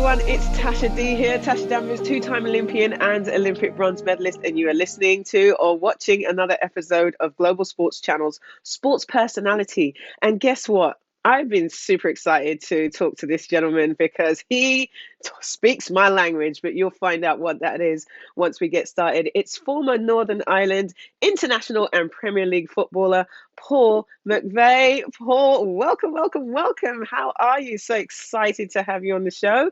everyone, it's Tasha D here. Tasha Danvers, two-time Olympian and Olympic bronze medalist, and you are listening to or watching another episode of Global Sports Channel's Sports Personality. And guess what? I've been super excited to talk to this gentleman because he speaks my language, but you'll find out what that is once we get started. It's former Northern Ireland international and Premier League footballer, Paul McVeigh. Paul, welcome, welcome, welcome. How are you? So excited to have you on the show.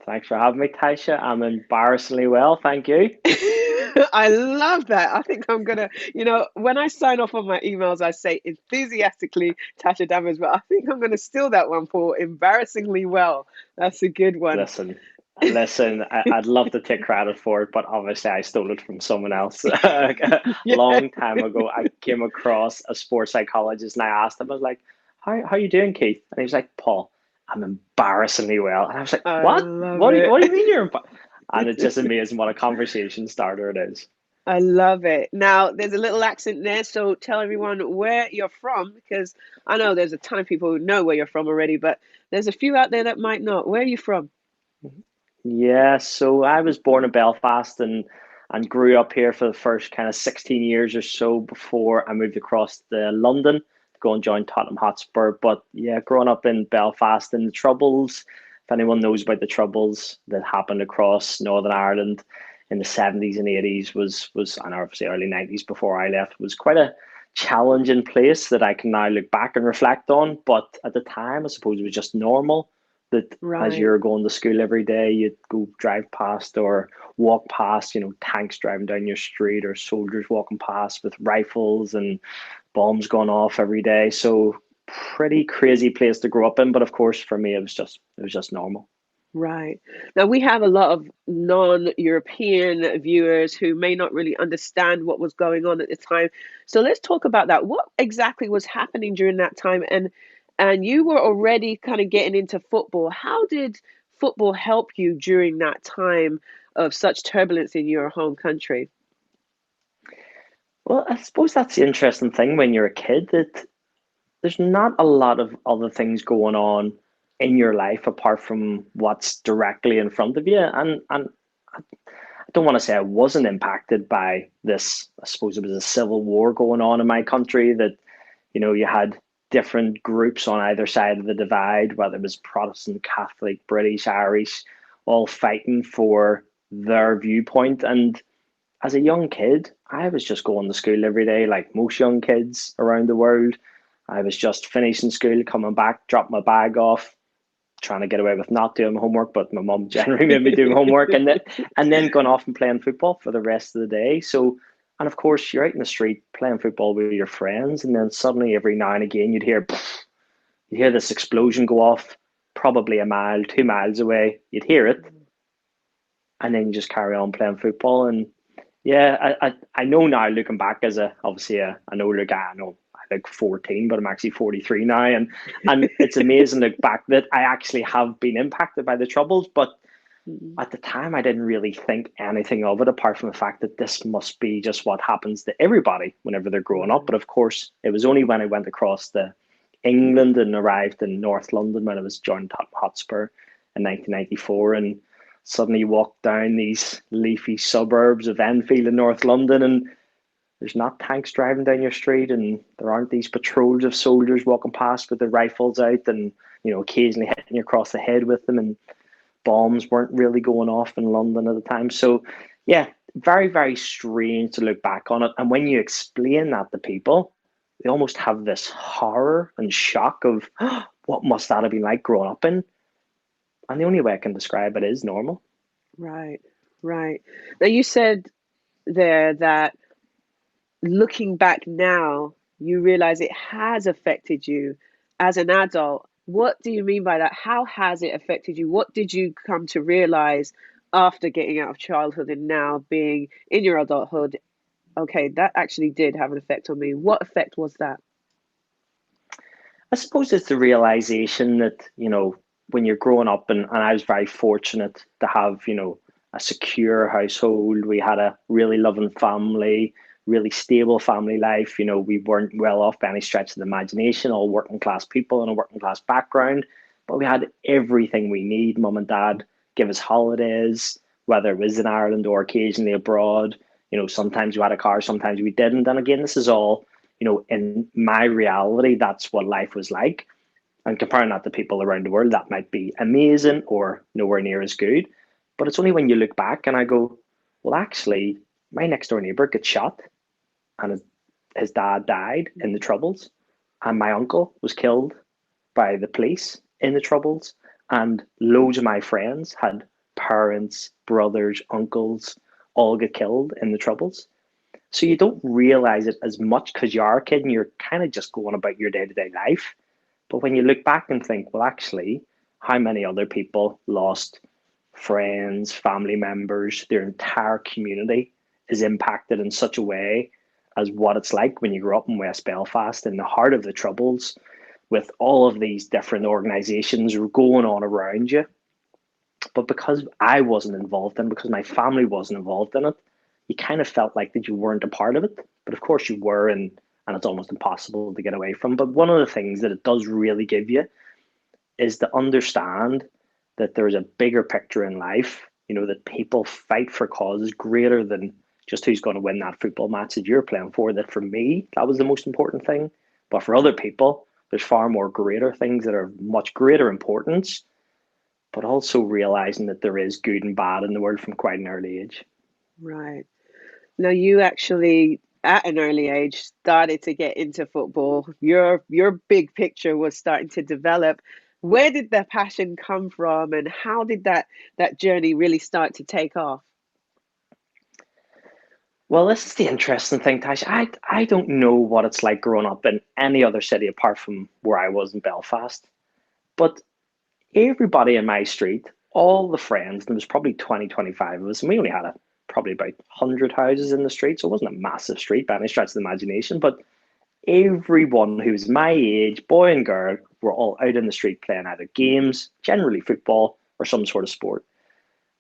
Thanks for having me, Taisha. I'm embarrassingly well, thank you. I love that. I think I'm gonna, when I sign off on my emails, I say enthusiastically Tasha Dammers, but I think I'm gonna steal that one, Paul. Embarrassingly well. That's a good one. Listen, I'd love to take credit for it, but obviously I stole it from someone else. A Yeah. long time ago, I came across a sports psychologist and I asked him, I was like, how you doing, Keith? And he was like, Paul, I'm embarrassingly well. And I was like, I what? love What do you mean it. you're And it's just amazing what a conversation starter it is. I love it. Now, there's a little accent there, so tell everyone where you're from, because I know there's a ton of people who know where you're from already, but there's a few out there that might not. Where are you from? Yeah, so I was born in Belfast and grew up here for the first kind of 16 years or so before I moved across to London to go and join Tottenham Hotspur. But yeah, growing up in Belfast and the Troubles, if anyone knows about the Troubles that happened across Northern Ireland in the 70s and 80s was and obviously early 90s before I left, was quite a challenging place that I can now look back and reflect on. But at the time, I suppose it was just normal that as Right. you're going to school every day, you'd go drive past or walk past, tanks driving down your street or soldiers walking past with rifles and bombs going off every day. So pretty crazy place to grow up in. But of course, for me, it was just normal. Right. Now, we have a lot of non-European viewers who may not really understand what was going on at the time. So let's talk about that. What exactly was happening during that time? And you were already kind of getting into football. How did football help you during that time of such turbulence in your home country? Well, I suppose that's the interesting thing when you're a kid that there's not a lot of other things going on in your life apart from what's directly in front of you. And I don't want to say I wasn't impacted by this. I suppose it was a civil war going on in my country that, you had different groups on either side of the divide, whether it was Protestant, Catholic, British, Irish, all fighting for their viewpoint. And as a young kid, I was just going to school every day, like most young kids around the world. I was just finishing school, coming back, dropping my bag off, trying to get away with not doing homework, but my mum generally made me do homework, and then going off and playing football for the rest of the day. So, and of course, you're out in the street playing football with your friends, and then suddenly every now and again you'd hear this explosion go off, probably a mile, 2 miles away. You'd hear it, and then you just carry on playing football. And yeah, I know now looking back as obviously an older guy. I know I'm like 14, but I'm actually 43 now, and it's amazing to look back that I actually have been impacted by the troubles. But Mhm. at the time, I didn't really think anything of it apart from the fact that this must be just what happens to everybody whenever they're growing up. But Right. of course, it was only when I went across to England and arrived in North London when I was joined Hotspur in 1994, and suddenly walked down these leafy suburbs of Enfield in North London, and there's not tanks driving down your street, and there aren't these patrols of soldiers walking past with their rifles out, and occasionally hitting you across the head with them, and bombs weren't really going off in London at the time. So, yeah, very, very strange to look back on it. And when you explain that to people, they almost have this horror and shock of what must that have been like growing up in. And the only way I can describe it is normal. Right. Right. Now, you said there that looking back now, you realize it has affected you as an adult. What do you mean by that? How has it affected you? What did you come to realize after getting out of childhood and now being in your adulthood? Okay, that actually did have an effect on me. What effect was that? I suppose it's the realization that, when you're growing up, and I was very fortunate to have, a secure household. We had a really loving family, really stable family life. We weren't well off by any stretch of the imagination, all working class people in a working class background. But we had everything we need. Mum and dad give us holidays, whether it was in Ireland or occasionally abroad. Sometimes we had a car, sometimes we didn't. And again, this is all, in my reality, that's what life was like. And comparing that to people around the world, that might be amazing or nowhere near as good. But it's only when you look back and I go, well, actually, my next door neighbour gets shot and his dad died in the Troubles, and my uncle was killed by the police in the Troubles, and loads of my friends had parents, brothers, uncles all get killed in the Troubles. So you don't realize it as much because you are a kid and you're kind of just going about your day to day life. But when you look back and think, well, actually, how many other people lost friends, family members, their entire community is impacted in such a way as what it's like when you grow up in West Belfast in the heart of the Troubles with all of these different organisations going on around you. But because I wasn't involved in, because my family wasn't involved in it, you kind of felt like that you weren't a part of it. But of course you were, and it's almost impossible to get away from. But one of the things that it does really give you is to understand that there's a bigger picture in life, that people fight for causes greater than just who's going to win that football match that you're playing for. That for me, that was the most important thing. But for other people, there's far more greater things that are much greater importance, but also realizing that there is good and bad in the world from quite an early age. Right. Now, you actually, at an early age, started to get into football. Your big picture was starting to develop. Where did the passion come from, and how did that journey really start to take off? Well, this is the interesting thing, Tash. I don't know what it's like growing up in any other city apart from where I was in Belfast. But everybody in my street, all the friends, there was probably 20, 25 of us, and we only had probably about 100 houses in the street, so it wasn't a massive street by any stretch of the imagination, but everyone who was my age, boy and girl, were all out in the street playing either games, generally football, or some sort of sport.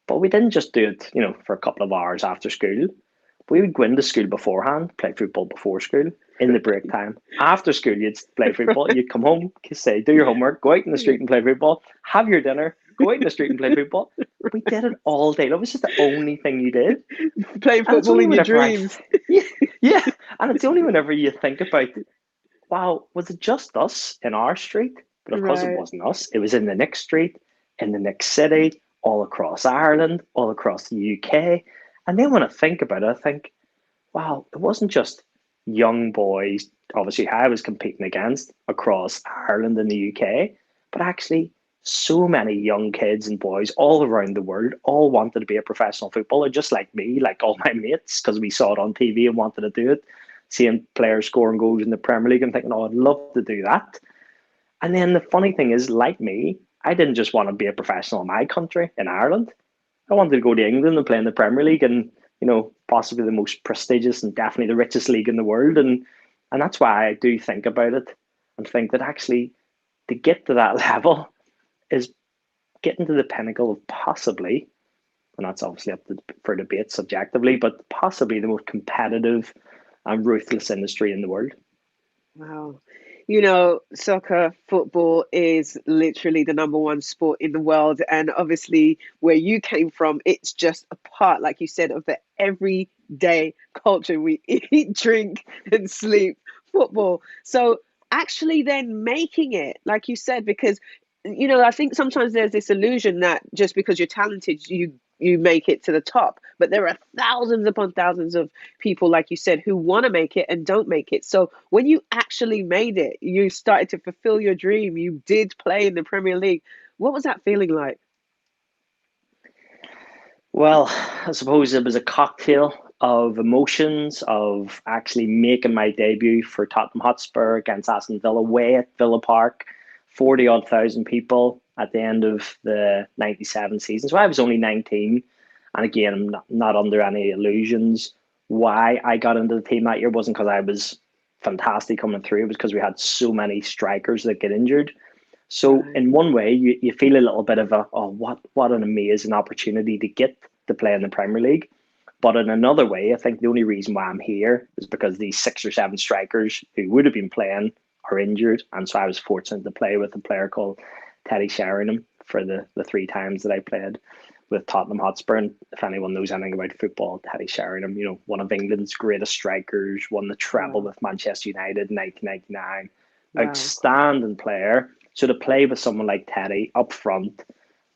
But we didn't just do it, for a couple of hours after school. We would go into school beforehand, play football before school, in the break time. After school, you'd play football. You'd come home, say, do your homework, go out in the street and play football, have your dinner, go out in the street and play football. We did it all day. That was just the only thing you did. Playing And it's football only in your whenever dreams. yeah, and it's only whenever you think about, wow, was it just us in our street? But of course it Right. wasn't us. It was in the next street, in the next city, all across Ireland, all across the UK. And then when I think about it, I think, wow, it wasn't just young boys, obviously, I was competing against across Ireland and the UK, but actually so many young kids and boys all around the world all wanted to be a professional footballer, just like me, like all my mates, because we saw it on TV and wanted to do it. Seeing players scoring goals in the Premier League and thinking, oh, I'd love to do that. And then the funny thing is, like me, I didn't just want to be a professional in my country, in Ireland. I wanted to go to England and play in the Premier League and, possibly the most prestigious and definitely the richest league in the world. And that's why I do think about it and think that actually to get to that level is getting to the pinnacle of possibly, and that's obviously up for debate subjectively, but possibly the most competitive and ruthless industry in the world. Wow. Soccer, football is literally the number one sport in the world. And obviously, where you came from, it's just a part, like you said, of the everyday culture. We eat, drink, and sleep football. So, actually, then making it, like you said, because I think sometimes there's this illusion that just because you're talented, you make it to the top. But there are thousands upon thousands of people, like you said, who want to make it and don't make it. So when you actually made it, you started to fulfill your dream. You did play in the Premier League. What was that feeling like? Well, I suppose it was a cocktail of emotions of actually making my debut for Tottenham Hotspur against Aston Villa away at Villa Park, 40 odd thousand people at the end of the 97 season. So I was only 19. And again, I'm not under any illusions. Why I got into the team that year wasn't because I was fantastic coming through. It was because we had so many strikers that get injured. So Right. in one way, you feel a little bit of what an amazing opportunity to get to play in the Premier League. But in another way, I think the only reason why I'm here is because these 6 or 7 strikers who would have been playing are injured. And so I was fortunate to play with a player called Teddy Sheringham for the three times that I played with Tottenham Hotspur. And if anyone knows anything about football, Teddy Sheringham, one of England's greatest strikers, won the treble Wow. with Manchester United in 1999. Wow. Outstanding player. So to play with someone like Teddy up front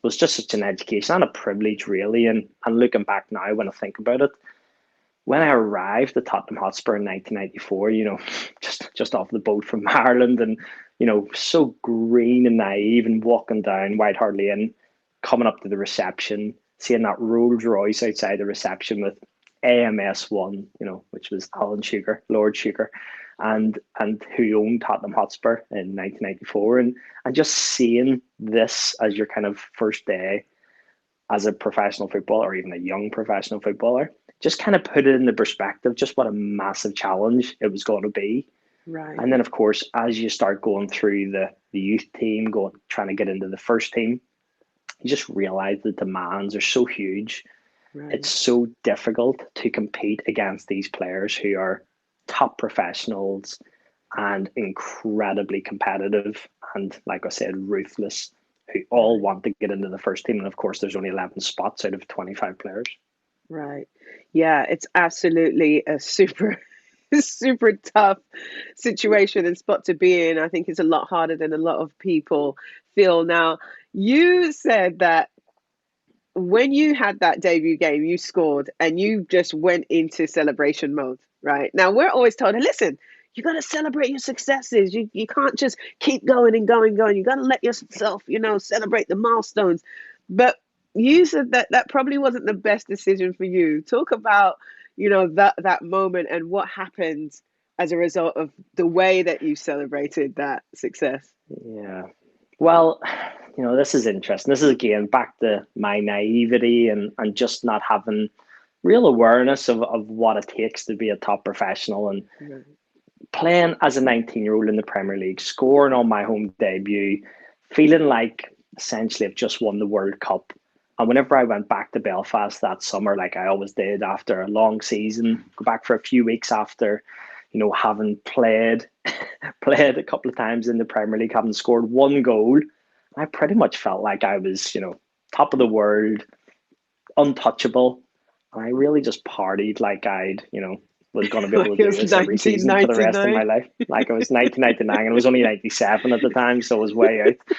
was just such an education and a privilege, really. And looking back now, when I think about it, when I arrived at Tottenham Hotspur in 1994, just off the boat from Ireland, and so green and naive, and walking down White Hart Lane, coming up to the reception, seeing that Rolls Royce outside the reception with AMS1, which was Alan Sugar, Lord Sugar, and who owned Tottenham Hotspur in 1994, and just seeing this as your kind of first day as a professional footballer, or even a young professional footballer, just kind of put it into perspective, just what a massive challenge it was going to be. Right. And then, of course, as you start going through the youth team, trying to get into the first team, you just realize the demands are so huge. Right. It's so difficult to compete against these players who are top professionals and incredibly competitive and, like I said, ruthless, who all want to get into the first team. And of course, there's only 11 spots out of 25 players. Right. Yeah, it's absolutely a super super tough situation and spot to be in. I think it's a lot harder than a lot of people feel. Now, you said that when you had that debut game, you scored and you just went into celebration mode, right? Now, we're always told, listen, you got to celebrate your successes. You can't just keep going and going, going. You got to let yourself, celebrate the milestones. But you said that probably wasn't the best decision for you. Talk about, that moment and what happened as a result of the way that you celebrated that success. Yeah. Well, this is interesting. This is again back to my naivety and just not having real awareness of what it takes to be a top professional, and Right. playing as a 19-year-old in the Premier League, scoring on my home debut, feeling like essentially I've just won the World Cup. And whenever I went back to Belfast that summer, like I always did after a long season, go back for a few weeks after, having played a couple of times in the Premier League, having scored one goal, I pretty much felt like I was, top of the world, untouchable. And I really just partied like I'd, was going to be able Like to it do was this every season for the rest of my 1999. life. Like it was 1999 and it was only 97 at the time, so it was way out.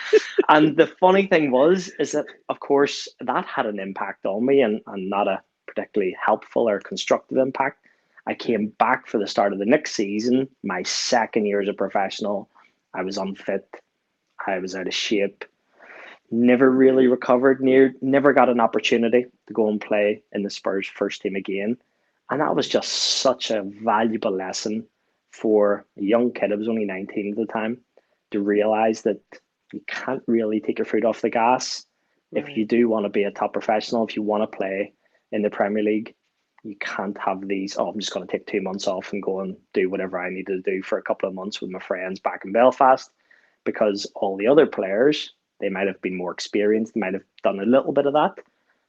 And the funny thing is that, of course, that had an impact on me, and not a particularly helpful or constructive impact. I came back for the start of the next season, my second year as a professional. I was unfit. I was out of shape. Never really recovered, never got an opportunity to go and play in the Spurs first team again. And that was just such a valuable lesson for a young kid. I was only 19 at the time, to realize that you can't really take your foot off the gas. Right. If you do want to be a top professional, if you want to play in the Premier League, you can't have these, I'm just going to take 2 months off and go and do whatever I need to do for a couple of months with my friends back in Belfast, because all the other players, they might have been more experienced, they might have done a little bit of that,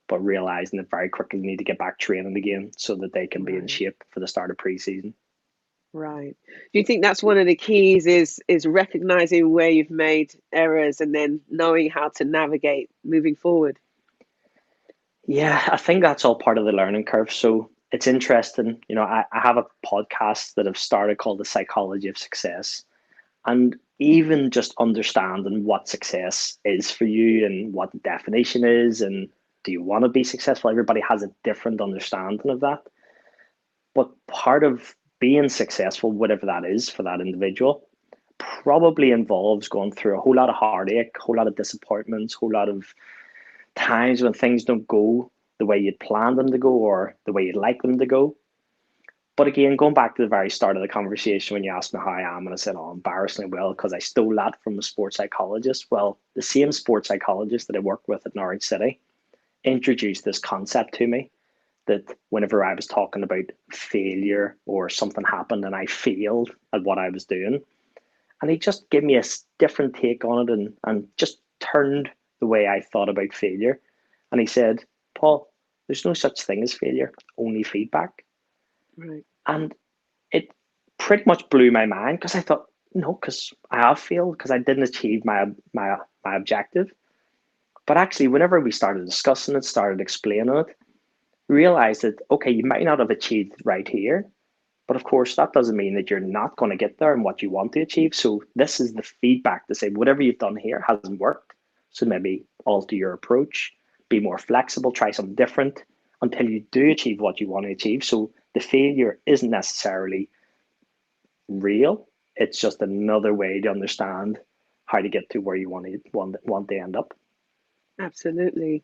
but realizing that very quickly need to get back training again so that they can be in shape for the start of pre-season. Right. Do you think that's one of the keys is recognizing where you've made errors and then knowing how to navigate moving forward? Yeah, I think that's all part of the learning curve. So it's interesting. I have a podcast that I've started called The Psychology of Success. And even just understanding what success is for you and what the definition is, and do you want to be successful? Everybody has a different understanding of that. But part of being successful, whatever that is for that individual, probably involves going through a whole lot of heartache, a whole lot of disappointments, a whole lot of times when things don't go the way you'd planned them to go or the way you'd like them to go. But again, going back to the very start of the conversation, when you asked me how I am, and I said, embarrassingly well, because I stole that from a sports psychologist. Well, the same sports psychologist that I worked with at Norwich City introduced this concept to me, that whenever I was talking about failure or something happened and I failed at what I was doing, and he just gave me a different take on it, and just turned the way I thought about failure. And he said, Paul, there's no such thing as failure, only feedback. Right. And it pretty much blew my mind, because I thought, no, because I have failed because I didn't achieve my objective. But actually, whenever we started discussing it, started explaining it, realized that okay, you might not have achieved right here, but of course, that doesn't mean that you're not going to get there and what you want to achieve. So this is the feedback to say whatever you've done here hasn't worked. So maybe alter your approach, be more flexible, try something different until you do achieve what you want to achieve. So the failure isn't necessarily real. It's just another way to understand how to get to where you want to end up. Absolutely.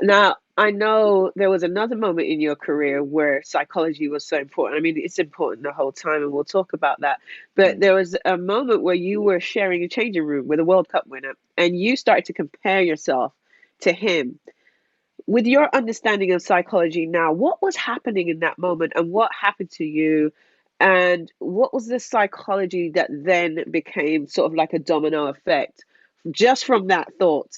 Now, I know there was another moment in your career where psychology was so important. I mean, it's important the whole time, and we'll talk about that. But Mm. there was a moment where you were sharing a changing room with a World Cup winner, and you started to compare yourself to him. With your understanding of psychology now, what was happening in that moment, and what happened to you? And what was the psychology that then became sort of like a domino effect just from that thought?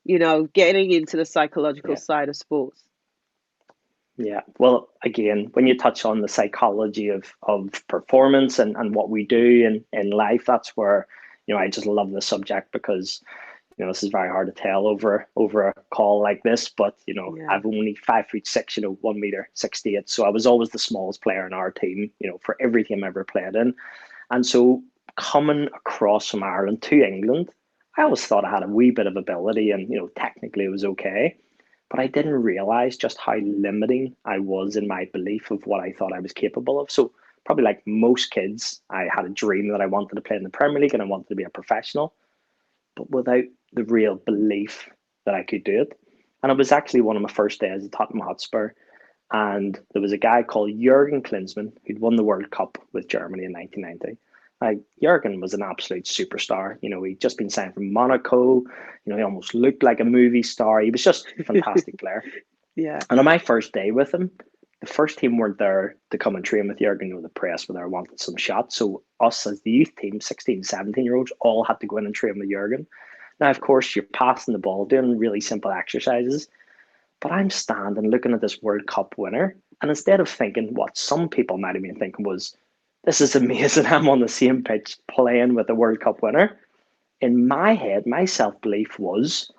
Getting into the psychological Yeah. side of sports. Yeah. Well, again, when you touch on the psychology of performance and what we do in life, that's where, I just love the subject because, this is very hard to tell over a call like this, but Yeah. I've only 5'6", 1 meter 68. So I was always the smallest player in our team, for every team I ever played in. And so coming across from Ireland to England, I always thought I had a wee bit of ability and, technically it was okay. But I didn't realize just how limiting I was in my belief of what I thought I was capable of. So, probably like most kids, I had a dream that I wanted to play in the Premier League and I wanted to be a professional, but without the real belief that I could do it. And it was actually one of my first days at Tottenham Hotspur. And there was a guy called Jurgen Klinsmann who'd won the World Cup with Germany in 1990. Jurgen was an absolute superstar. He'd just been signed from Monaco. He almost looked like a movie star. He was just a fantastic player. Yeah. And on my first day with him, the first team weren't there to come and train with Jurgen. The press were there, wanted some shots. So us as the youth team, 16, 17-year-olds, all had to go in and train with Jurgen. Now, of course, you're passing the ball, doing really simple exercises. But I'm standing looking at this World Cup winner. And instead of thinking what some people might have been thinking was, this is amazing, I'm on the same pitch playing with a World Cup winner. In my head, my self belief was,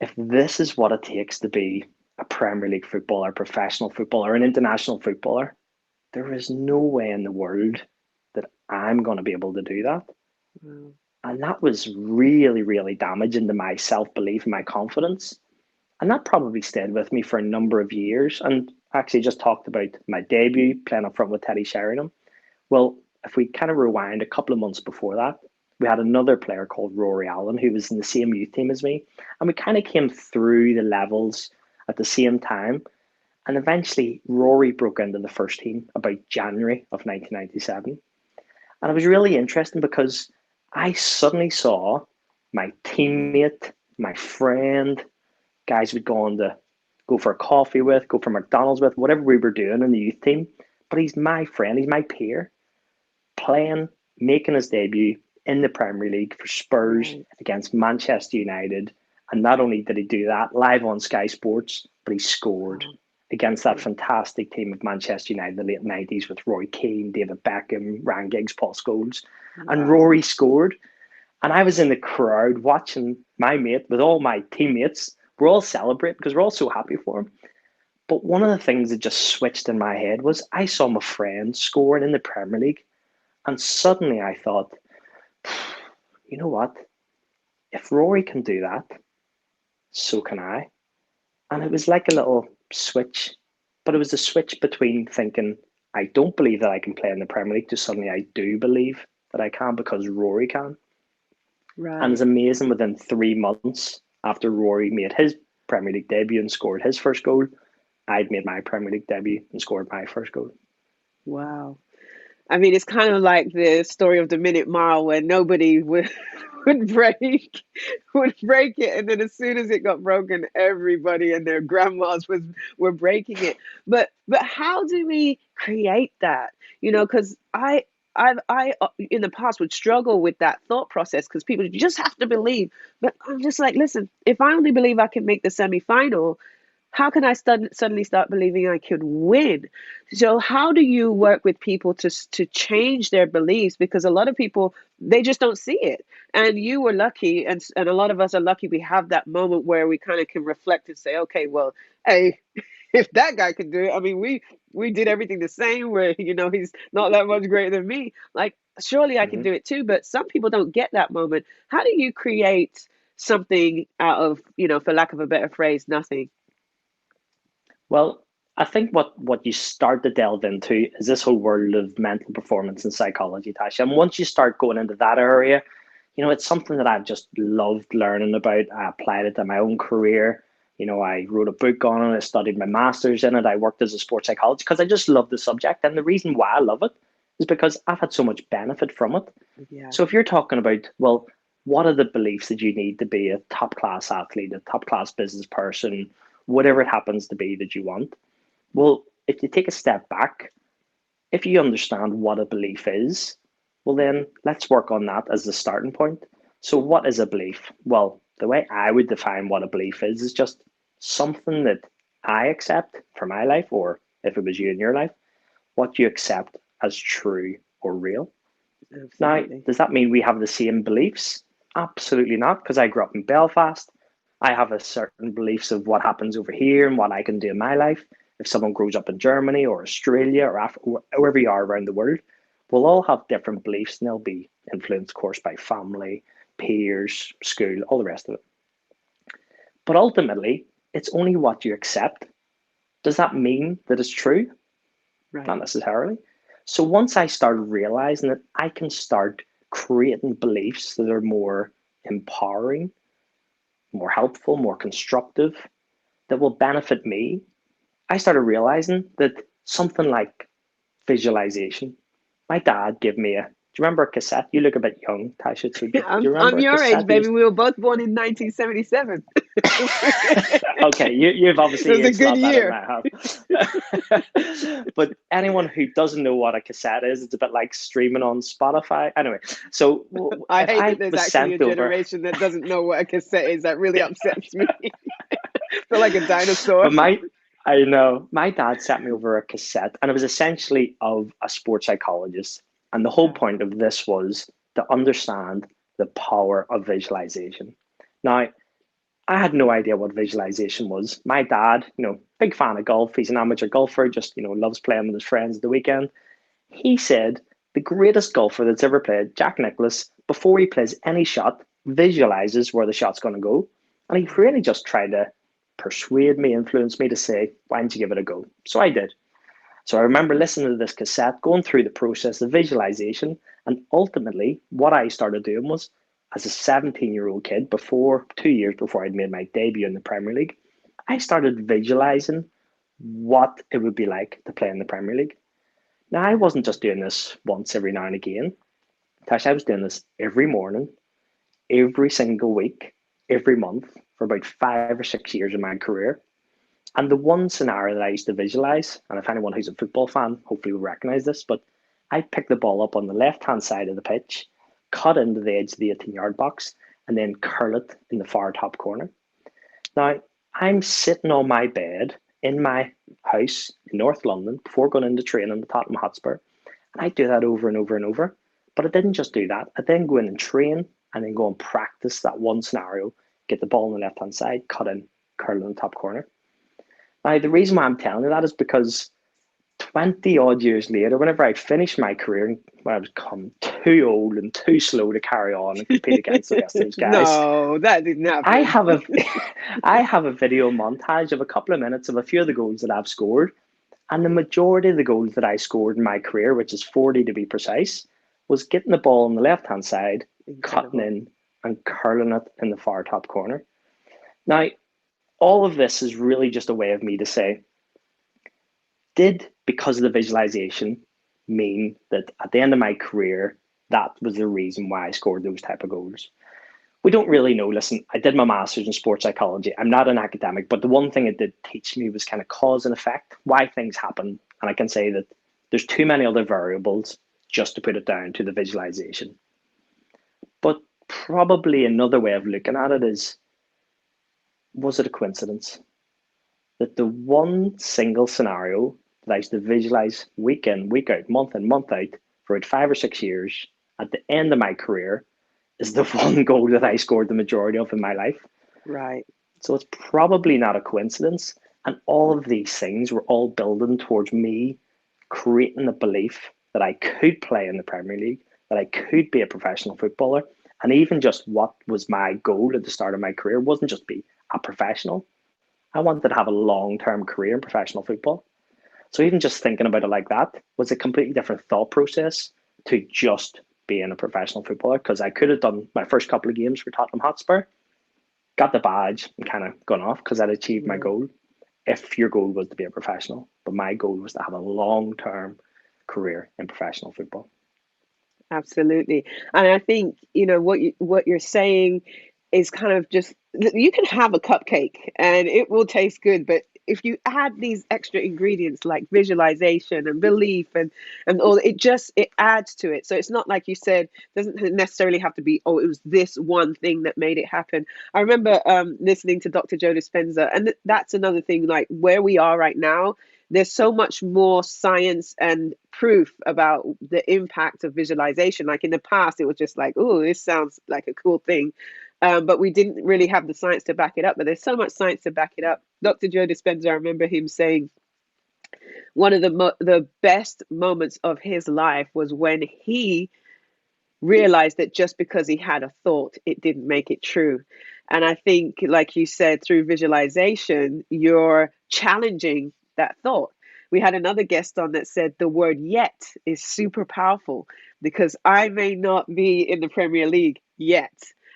if this is what it takes to be a Premier League footballer, professional footballer, an international footballer, there is no way in the world that I'm going to be able to do that. Wow. And that was really, really damaging to my self belief and my confidence. And that probably stayed with me for a number of years. And actually, just talked about my debut playing up front with Teddy Sheringham. Well, if we kind of rewind a couple of months before that, we had another player called Rory Allen who was in the same youth team as me. And we kind of came through the levels at the same time. And eventually, Rory broke into the first team about January of 1997. And it was really interesting because I suddenly saw my teammate, my friend, guys we'd go on to go for a coffee with, go for McDonald's with, whatever we were doing in the youth team. But he's my friend, he's my peer, playing, making his debut in the Premier League for Spurs Right. against Manchester United. And not only did he do that live on Sky Sports, but he scored Wow. against that fantastic team of Manchester United in the late 90s with Roy Keane, David Beckham, Ryan Giggs, Paul Scholes. And Wow. Rory scored. And I was in the crowd watching my mate with all my teammates. We're all celebrating because we're all so happy for him. But one of the things that just switched in my head was I saw my friend scoring in the Premier League. And suddenly I thought, you know what? If Rory can do that, so can I. And it was like a little switch, but it was a switch between thinking, I don't believe that I can play in the Premier League to suddenly I do believe that I can because Rory can. And it's Right. amazing within 3 months after Rory made his Premier League debut and scored his first goal, I'd made my Premier League debut and scored my first goal. Wow. I mean, it's kind of like the story of the minute mile where nobody would would break would break it, and then as soon as it got broken, everybody and their grandmas were breaking it. But how do we create that? Because I in the past would struggle with that thought process because people just have to believe. But I'm just like, listen, if I only believe I can make the semi final, how can I suddenly start believing I could win? So how do you work with people to change their beliefs? Because a lot of people, they just don't see it. And you were lucky, and a lot of us are lucky we have that moment where we kind of can reflect and say, okay, well, hey, if that guy could do it, I mean, we did everything the same. Where he's not that much greater than me. Like, surely I can Hmm. do it too. But some people don't get that moment. How do you create something out of, for lack of a better phrase, nothing? Well, I think what you start to delve into is this whole world of mental performance and psychology, Tasha. And once you start going into that area, it's something that I've just loved learning about. I applied it to my own career. I wrote a book on it. I studied my master's in it. I worked as a sports psychologist because I just love the subject. And the reason why I love it is because I've had so much benefit from it. Yeah. So if you're talking about, well, what are the beliefs that you need to be a top class athlete, a top class business person, whatever it happens to be that you want? Well, if you take a step back, if you understand what a belief is, well, then let's work on that as the starting point. So, what is a belief? Well, the way I would define what a belief is just something that I accept for my life, or if it was you in your life, what you accept as true or real. Now, Absolutely. does that mean we have the same beliefs? Absolutely not, because I grew up in Belfast. I have a certain beliefs of what happens over here and what I can do in my life. If someone grows up in Germany or Australia or Africa, wherever you are around the world, we'll all have different beliefs and they'll be influenced, of course, by family, peers, school, all the rest of it. But ultimately, it's only what you accept. Does that mean that it's true? Not Right. necessarily. So once I started realizing that I can start creating beliefs that are more empowering, more helpful, more constructive, that will benefit me, I started realizing that something like visualization. My dad gave me a. Do you remember a cassette? You look a bit young, Tasha. So do you I'm remember a your age, cassette? baby. We were both born in 1977. Okay, you've It obviously was a aged a good lot better than year. I have. But anyone who doesn't know what a cassette is, it's a bit like streaming on Spotify. Anyway, so I if hate that I there's was actually a sent over, generation that doesn't know what a cassette is. That really upsets me. Feel like a dinosaur. but I know my dad sent me over a cassette, and it was essentially of a sports psychologist. And the whole Yeah. point of this was to understand the power of visualization. Now, I had no idea what visualization was. My dad, big fan of golf. He's an amateur golfer, just, loves playing with his friends at the weekend. He said the greatest golfer that's ever played, Jack Nicklaus, before he plays any shot, visualizes where the shot's going to go. And he really just tried to persuade me, influence me to say, why don't you give it a go? So I did. So I remember listening to this cassette, going through the process of visualization, and ultimately what I started doing was, as a 17-year-old kid, before 2 years before I'd made my debut in the Premier League, I started visualizing what it would be like to play in the Premier League. Now I Yeah. wasn't just doing this once every now and again. Tash, I was doing this every morning, every single week, every month for about 5 or 6 years in my career. And the one scenario that I used to visualize, and if anyone who's a football fan hopefully will recognize this, but I'd pick the ball up on the left hand side of the pitch, cut into the edge of the 18-yard box, and then curl it in the far top corner. Now, I'm sitting on my bed in my house in North London before going into training at Tottenham Hotspur. And I do that over and over and over. But I didn't just do that. I then go in and train and then go and practice that one scenario, get the ball on the left hand side, cut in, curl in the top corner. Now, the reason why I'm telling you that is because 20 odd years later, whenever I finished my career, when I was become too old and too slow to carry on and compete against the rest of those guys, No, that didn't I happen. have a I have a video montage of a couple of minutes of a few of the goals that I've scored. And the majority of the goals that I scored in my career, which is 40 to be precise, was getting the ball on the left hand side, cutting Incredible. in and curling it in the far top corner. Now, all of this is really just a way of me to say, did, because of the visualization, mean that at the end of my career, that was the reason why I scored those type of goals? We don't really know. Listen, I did my master's in sports psychology. I'm not an academic, but the one thing it did teach me was kind of cause and effect, why things happen. And I can say that there's too many other variables just to put it down to the visualization. But probably another way of looking at it is, was it a coincidence? that the one single scenario that I used to visualize week in, week out, month in, month out for about 5 or 6 years at the end of my career is the one goal that I scored the majority of in my life. Right. So it's probably not a coincidence. And all of these things were all building towards me creating the belief that I could play in the Premier League, that I could be a professional footballer. And even just what was my goal at the start of my career wasn't just be a professional. I wanted to have a long-term career in professional football. So even just thinking about it like that was a completely different thought process to just being a professional footballer, because I could have done my first couple of games for Tottenham Hotspur, got the badge and kind of gone off because I'd achieved my Yeah. goal if your goal was to be a professional. But my goal was to have a long-term career in professional football. Absolutely. And I think, what you're saying is kind of just, you can have a cupcake and it will taste good, but if you add these extra ingredients like visualization and belief and all, it adds to it. So it's not like you said, doesn't necessarily have to be, oh, it was this one thing that made it happen. I remember listening to Dr. Joe Dispenza, and that's another thing, like where we are right now, there's so much more science and proof about the impact of visualization. Like in the past, it was just like, oh, this sounds like a cool thing. But we didn't really have the science to back it up. But there's so much science to back it up. Dr. Joe Dispenza, I remember him saying one of the best moments of his life was when he realized that just because he had a thought, it didn't make it true. And I think, like you said, through visualization, you're challenging that thought. We had another guest on that said the word yet is super powerful because I may not be in the Premier League yet.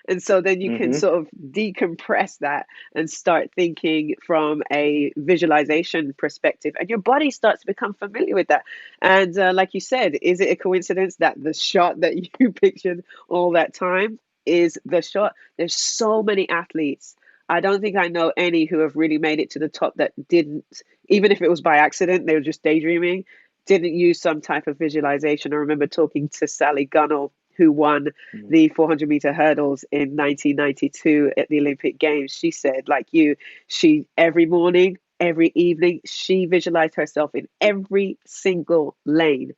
And so then you can Mm-hmm. sort of decompress that and start thinking from a visualization perspective, and your body starts to become familiar with that. And like you said, is it a coincidence that the shot that you pictured all that time is the shot? There's so many athletes. I don't think I know any who have really made it to the top that didn't, even if it was by accident, they were just daydreaming, didn't use some type of visualization. I remember talking to Sally Gunnell, who won the 400-meter hurdles in 1992 at the Olympic Games. She said, like you, she every morning, every evening, she visualized herself in every single lane,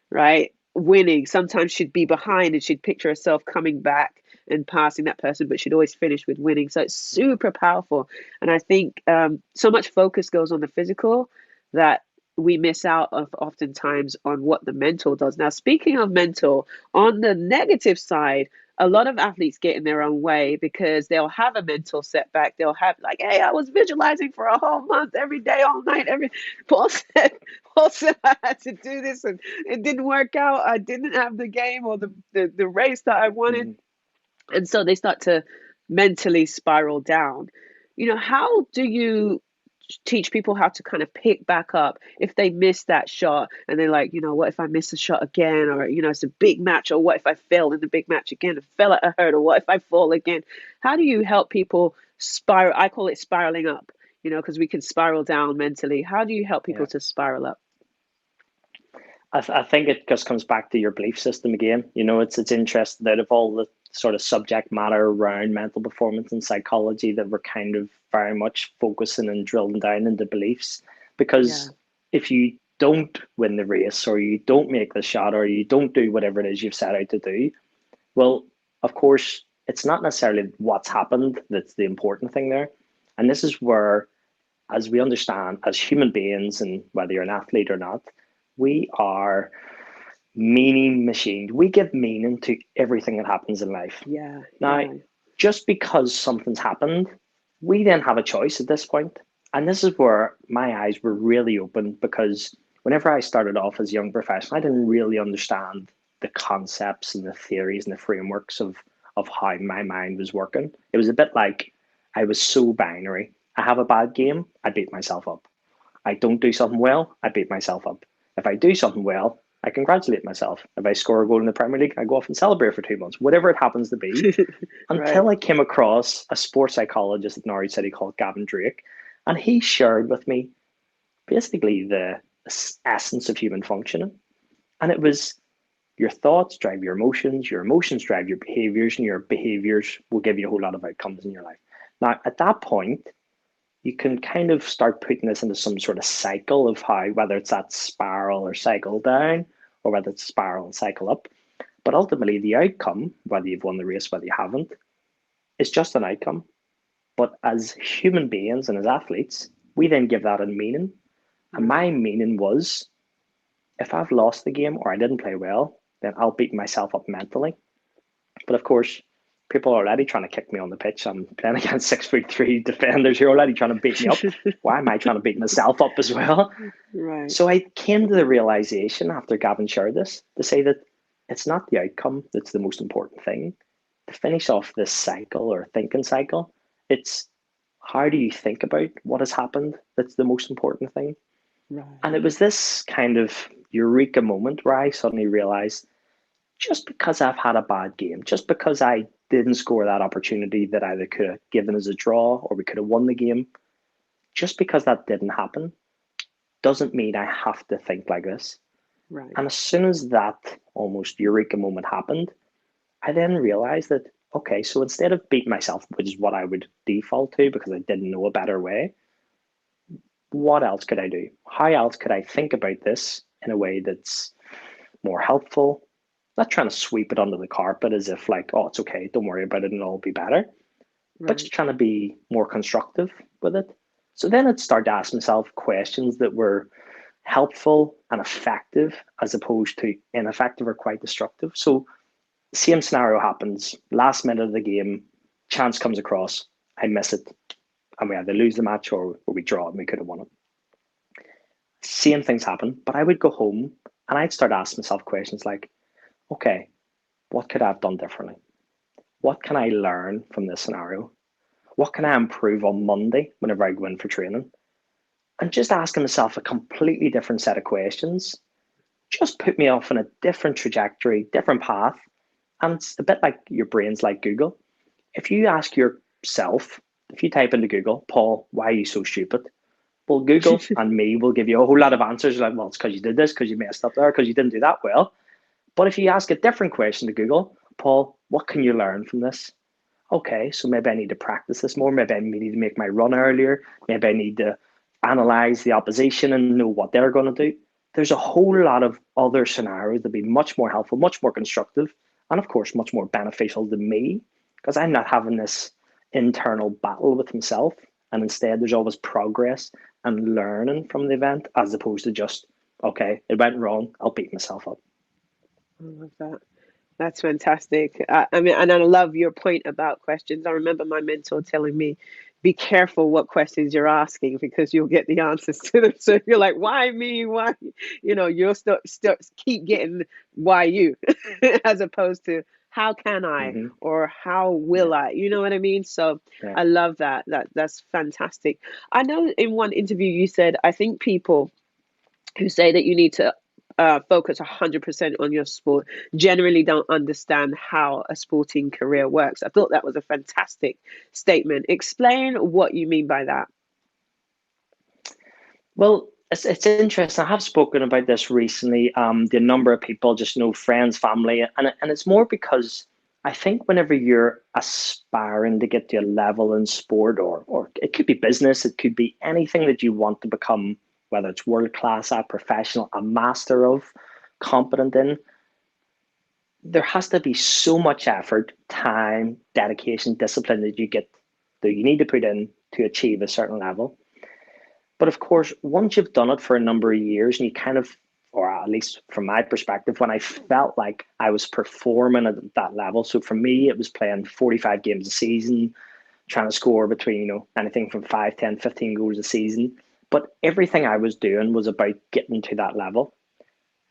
right? Winning. Sometimes she'd be behind and she'd picture herself coming back and passing that person, but she'd always finish with winning. So it's super powerful. And I think so much focus goes on the physical that we miss out of oftentimes on what the mental does. Now, speaking of mental, on the negative side, a lot of athletes get in their own way because they'll have a mental setback. They'll have like, hey, I was visualizing for a whole month, every day, all night, every Paul said, Paul said I had to do this and it didn't work out. I didn't have the game or the race that I wanted. Mm-hmm. And so they start to mentally spiral down. How do you teach people how to kind of pick back up if they miss that shot and they're like, what if I miss a shot again? Or, it's a big match. Or what if I fail in the big match again? I fell at a hurdle. What if I fall again? How do you help people spiral? I call it spiraling up, because we can spiral down mentally. How do you help people Yeah. to spiral up? I think it just comes back to your belief system again. It's interesting that of all the sort of subject matter around mental performance and psychology that we're kind of very much focusing and drilling down into beliefs. Yeah. Because if you don't win the race or you don't make the shot or you don't do whatever it is you've set out to do, well, of course, it's not necessarily what's happened that's the important thing there. And this is where, as we understand, as human beings, and whether you're an athlete or not, we are meaning machines. We give meaning to everything that happens in life. Yeah. Now, Yeah. just because something's happened, we then have a choice at this point. And this is where my eyes were really open, because whenever I started off as a young professional, I didn't really understand the concepts and the theories and the frameworks of how my mind was working. It was a bit like I was so binary. I have a bad game, I beat myself up. I don't do something well, I beat myself up. If I do something well, I congratulate myself. If I score a goal in the Premier League, I go off and celebrate for 2 months, whatever it happens to be. Right. Until I came across a sports psychologist at Norwich City called Gavin Drake, and he shared with me basically the essence of human functioning. And it was your thoughts drive your emotions drive your behaviors, and your behaviors will give you a whole lot of outcomes in your life. Now, at that point, you can kind of start putting this into some sort of cycle of how, whether it's that spiral or cycle down, or whether it's spiral and cycle up. But ultimately, the outcome, whether you've won the race, whether you haven't, is just an outcome. But as human beings and as athletes, we then give that a meaning. And my meaning was, if I've lost the game or I didn't play well, then I'll beat myself up mentally. But of course, people are already trying to kick me on the pitch. I'm playing against 6'3" defenders who are already trying to beat me up. Why am I trying to beat myself up as well? Right. So I came to the realization after Gavin shared this to say that it's not the outcome that's the most important thing. To finish off this cycle or thinking cycle, it's how do you think about what has happened that's the most important thing. Right. And it was this kind of eureka moment where I suddenly realized, just because I've had a bad game, just because I didn't score that opportunity that either could have given us a draw or we could have won the game, just because that didn't happen doesn't mean I have to think like this. Right. And as soon as that almost eureka moment happened, I then realized that, okay, so instead of beating myself, which is what I would default to because I didn't know a better way, what else could I do? How else could I think about this in a way that's more helpful? Not trying to sweep it under the carpet as if like, oh, it's okay, don't worry about it and it'll all be better, but just trying to be more constructive with it. So then I'd start to ask myself questions that were helpful and effective as opposed to ineffective or quite destructive. So same scenario happens, last minute of the game, chance comes across, I miss it, and we either lose the match or we draw and we could have won it. Same things happen, but I would go home and I'd start asking myself questions like, okay, what could I have done differently? What can I learn from this scenario? What can I improve on Monday whenever I go in for training? And just asking myself a completely different set of questions just put me off on a different trajectory, different path. And it's a bit like your brain's like Google. If you ask yourself, if you type into Google, Paul, why are you so stupid? Well, Google and me will give you a whole lot of answers like, well, it's because you did this, because you messed up there, because you didn't do that well. But if you ask a different question to Google, Paul, what can you learn from this? Okay, so maybe I need to practice this more. Maybe I need to make my run earlier. Maybe I need to analyze the opposition and know what they're going to do. There's a whole lot of other scenarios that be much more helpful, much more constructive, and of course, much more beneficial to me because I'm not having this internal battle with myself. And instead, there's always progress and learning from the event as opposed to just, okay, it went wrong, I'll beat myself up. I love that. That's fantastic. I mean, and I love your point about questions. I remember my mentor telling me, be careful what questions you're asking because you'll get the answers to them. So if you're like, why me? Why? You'll still keep getting why you as opposed to how can I Mm-hmm. or how Yeah, will I? You know what I mean? So yeah. I love that. That's fantastic. I know in one interview you said, I think people who say that you need to focus 100% on your sport generally don't understand how a sporting career works. I thought that was a fantastic statement. Explain what you mean by that. Well, it's interesting. I have spoken about this recently. The number of people, just friends, family, and it's more because I think whenever you're aspiring to get to a level in sport, or it could be business, it could be anything that you want to become, whether it's world class at, professional, a master of, competent in, there has to be so much effort, time, dedication, discipline that you need to put in to achieve a certain level. But of course, once you've done it for a number of years and you kind of, or at least from my perspective, when I felt like I was performing at that level. So for me, it was playing 45 games a season, trying to score between, anything from 5, 10, 15 goals a season. But everything I was doing was about getting to that level.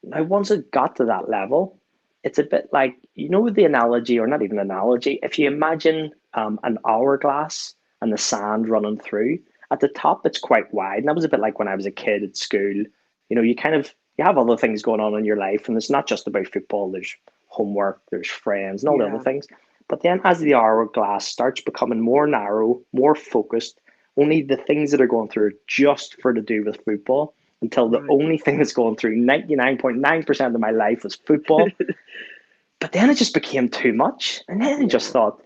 Now, once it got to that level, it's a bit like, the analogy, or not even analogy, if you imagine an hourglass and the sand running through, at the top, it's quite wide. And that was a bit like when I was a kid at school. You have other things going on in your life, and it's not just about football. There's homework, there's friends, and all the other Yeah. things. But then as the hourglass starts becoming more narrow, more focused, only the things that are going through are just for to do with football until the Right. only thing that's going through 99.9% of my life was football. But then it just became too much. And then I just Yeah. thought,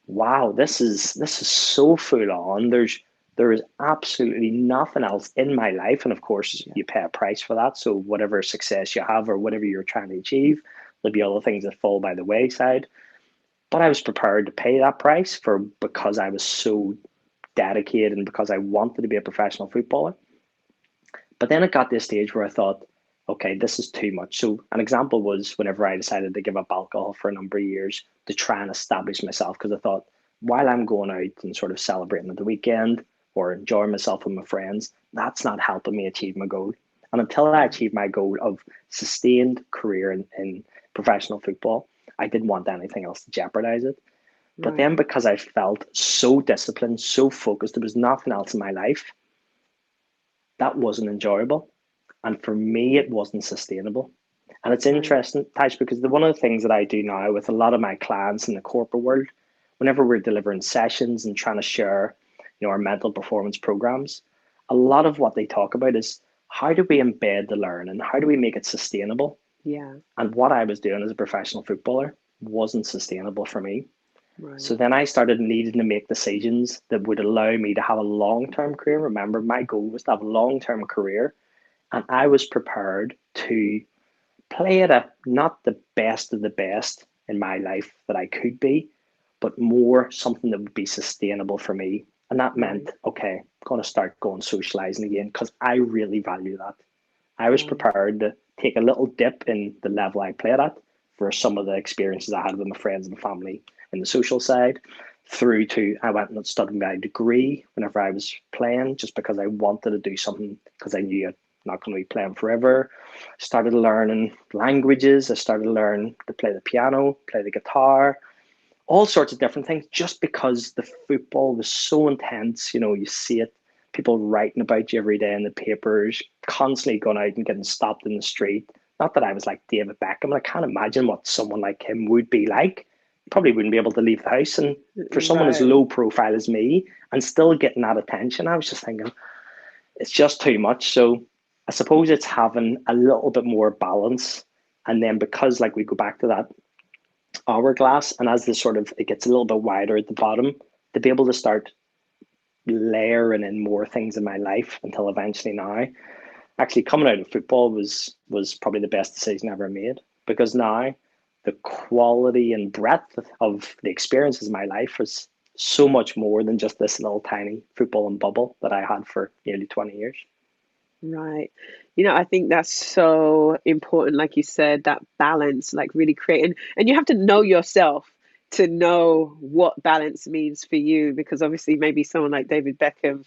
wow, this is so full on. There's There is absolutely nothing else in my life. And of course, you pay a price for that. So whatever success you have or whatever you're trying to achieve, there'll be other things that fall by the wayside. But I was prepared to pay that price for because I was so dedicated and because I wanted to be a professional footballer. But then it got to a stage where I thought, okay, this is too much. So an example was whenever I decided to give up alcohol for a number of years to try and establish myself, because I thought while I'm going out and sort of celebrating at the weekend or enjoying myself with my friends, that's not helping me achieve my goal. And until I achieved my goal of sustained career in professional football, I didn't want anything else to jeopardize it. But then because I felt so disciplined, so focused, there was nothing else in my life, that wasn't enjoyable. And for me, it wasn't sustainable. And it's interesting, Tash, because one of the things that I do now with a lot of my clients in the corporate world, whenever we're delivering sessions and trying to share, our mental performance programs, a lot of what they talk about is how do we embed the learning? How do we make it sustainable? Yeah. And what I was doing as a professional footballer wasn't sustainable for me. Right. So then I started needing to make decisions that would allow me to have a long-term career. Remember, my goal was to have a long-term career. And I was prepared to play at not the best of the best in my life that I could be, but more something that would be sustainable for me. And that meant, okay, I'm going to start going socializing again because I really value that. I was prepared to take a little dip in the level I played at for some of the experiences I had with my friends and family in the social side, through to I went and studied my degree whenever I was playing, just because I wanted to do something because I knew I'm not going to be playing forever. Started learning languages. I started learning to play the piano, play the guitar, all sorts of different things, just because the football was so intense. You see it, people writing about you every day in the papers, constantly going out and getting stopped in the street. Not that I was like David Beckham. I can't imagine what someone like him would be like. Probably wouldn't be able to leave the house. And for someone as low profile as me and still getting that attention, I was just thinking, it's just too much. So I suppose it's having a little bit more balance. And then because we go back to that hourglass, and as it gets a little bit wider at the bottom, to be able to start layering in more things in my life until eventually now, actually coming out of football was probably the best decision I ever made, because now the quality and breadth of the experiences in my life was so much more than just this little tiny football and bubble that I had for nearly 20 years. Right. I think that's so important, like you said, that balance, really creating, and you have to know yourself to know what balance means for you, because obviously maybe someone like David Beckham,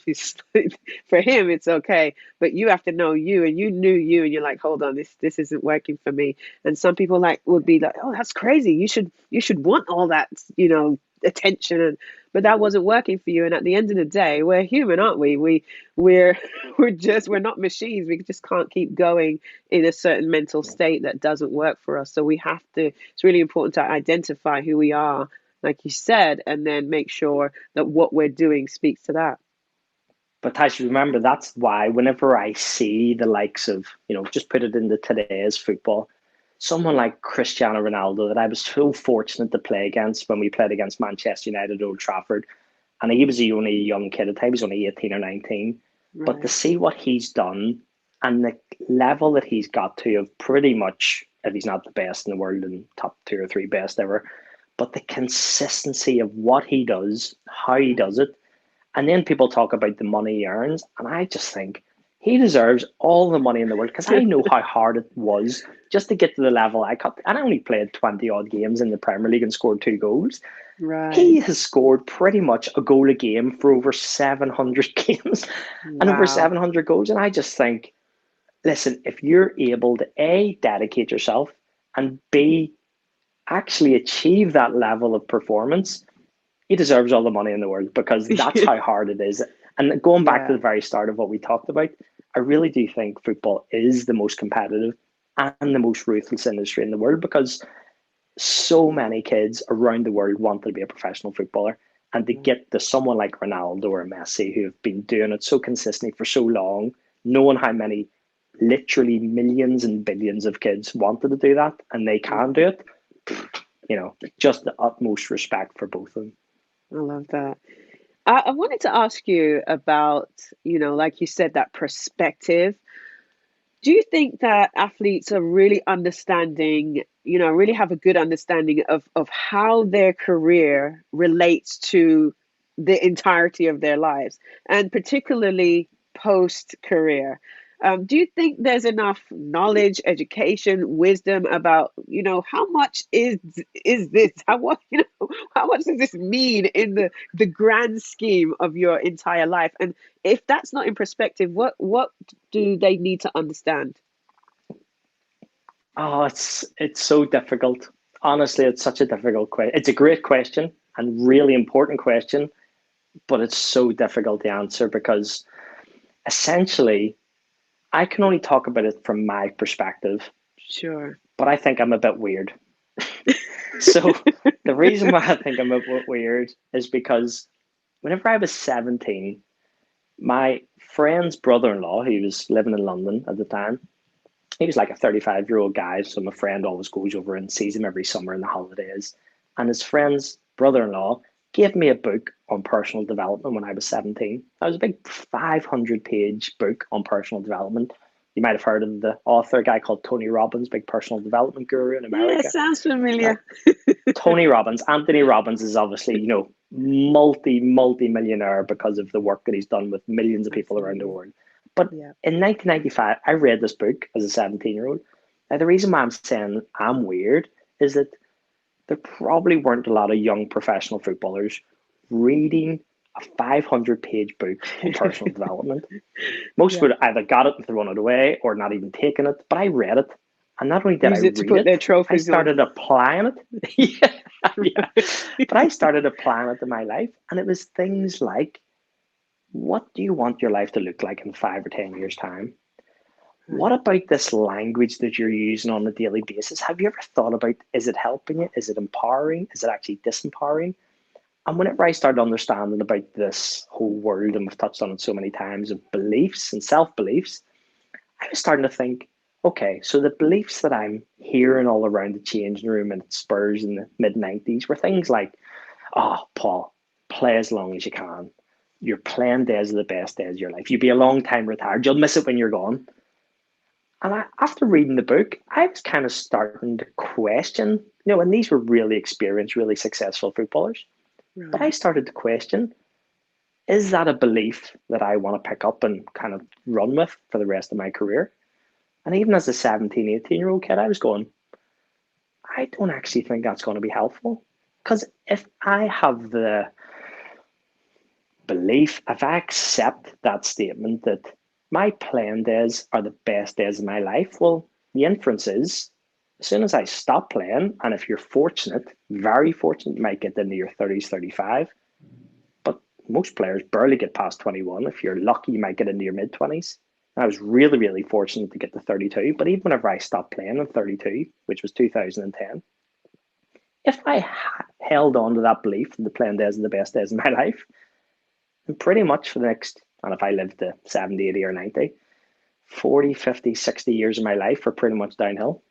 for him, it's okay, but you have to know you, and you knew you, and you're like, hold on, this isn't working for me. And some people would be like, oh, that's crazy. You should want all that, attention, but that wasn't working for you. And at the end of the day, we're human, aren't we? We're we're not machines. We just can't keep going in a certain mental state that doesn't work for us. So we have to, it's really important to identify who we are, like you said, and then make sure that what we're doing speaks to that. But Tash, remember, that's why whenever I see the likes of, just put it into today's football, someone like Cristiano Ronaldo that I was so fortunate to play against when we played against Manchester United at Old Trafford. And he was only a young kid at the time, he was only 18 or 19. But to see what he's done and the level that he's got to of pretty much, if he's not the best in the world and top 2 or 3 best ever, but the consistency of what he does, how he does it. And then people talk about the money he earns. And I just think he deserves all the money in the world, because I know how hard it was just to get to the level I got. And I only played 20 odd games in the Premier League and scored 2 goals. Right. He has scored pretty much a goal a game for over 700 games and over 700 goals. And I just think, listen, if you're able to A, dedicate yourself, and B, actually achieve that level of performance, he deserves all the money in the world, because that's how hard it is. And going back to the very start of what we talked about, I really do think football is the most competitive and the most ruthless industry in the world, because so many kids around the world want to be a professional footballer. And to get to someone like Ronaldo or Messi, who have been doing it so consistently for so long, knowing how many literally millions and billions of kids wanted to do that and they can do it, just the utmost respect for both of them. I love that. I wanted to ask you about, like you said, that perspective. Do you think that athletes are really understanding, really have a good understanding of how their career relates to the entirety of their lives, and particularly post career? Do you think there's enough knowledge, education, wisdom about, how much is this? How much does this mean in the grand scheme of your entire life? And if that's not in perspective, what do they need to understand? Oh, it's so difficult. Honestly, it's such a difficult question. It's a great question and really important question, but it's so difficult to answer because essentially I can only talk about it from my perspective, Sure. but I think I'm a bit weird. So the reason why I think I'm a bit weird is because whenever I was 17, my friend's brother-in-law, he was living in London at the time, he was like a 35-year-old guy. So my friend always goes over and sees him every summer in the holidays. And his friend's brother-in-law gave me a book on personal development when I was 17. That was a big 500-page book on personal development. You might have heard of the author, a guy called Tony Robbins, big personal development guru in Yeah, America. sounds Uh, familiar. Tony Robbins, Anthony Robbins is obviously, multi millionaire because of the work that he's done with millions of people around the Absolutely. world. But Yeah. in 1995, I read this book as a 17-year-old. Now, the reason why I'm saying I'm weird is that there probably weren't a lot of young professional footballers reading a 500-page book on personal development. Most Yeah. would either got it and thrown it away or not even taken it. But I read it. And not only did I Use it to read put it, their I trophies on. started applying it. Yeah, yeah. But I started applying it to my life. And it was things like, what do you want your life to look like in 5 or 10 years' time? What Right. about this language that you're using on a daily basis? Have you ever thought about, is it helping you? Is it empowering? Is it actually disempowering? And whenever I started understanding about this whole world, and we've touched on it so many times, of beliefs and self beliefs, I was starting to think, okay, so the beliefs that I'm hearing all around the changing room at Spurs in the mid 90s were things like, oh, Paul, play as long as you can. Your playing days are the best days of your life. You'll be a long time retired. You'll miss it when you're gone. And after reading the book, I was kind of starting to question, and these were really experienced, really successful footballers. But I Right. started to question, is that a belief that I want to pick up and kind of run with for the rest of my career? And even as a 17, 18-year-old kid, I was going, I don't actually think that's going to be helpful. Because if I have the belief, if I accept that statement that my playing days are the best days of my life, well, the inference is as soon as I stop playing, and if you're fortunate, very fortunate, you might get into your 30s, 35, but most players barely get past 21. If you're lucky, you might get into your mid 20s. I was really, really fortunate to get to 32, but even whenever I stopped playing at 32, which was 2010, if I held on to that belief that the playing days are the best days of my life, and pretty much for the next, and if I lived to 70, 80, or 90, 40, 50, 60 years of my life are pretty much downhill.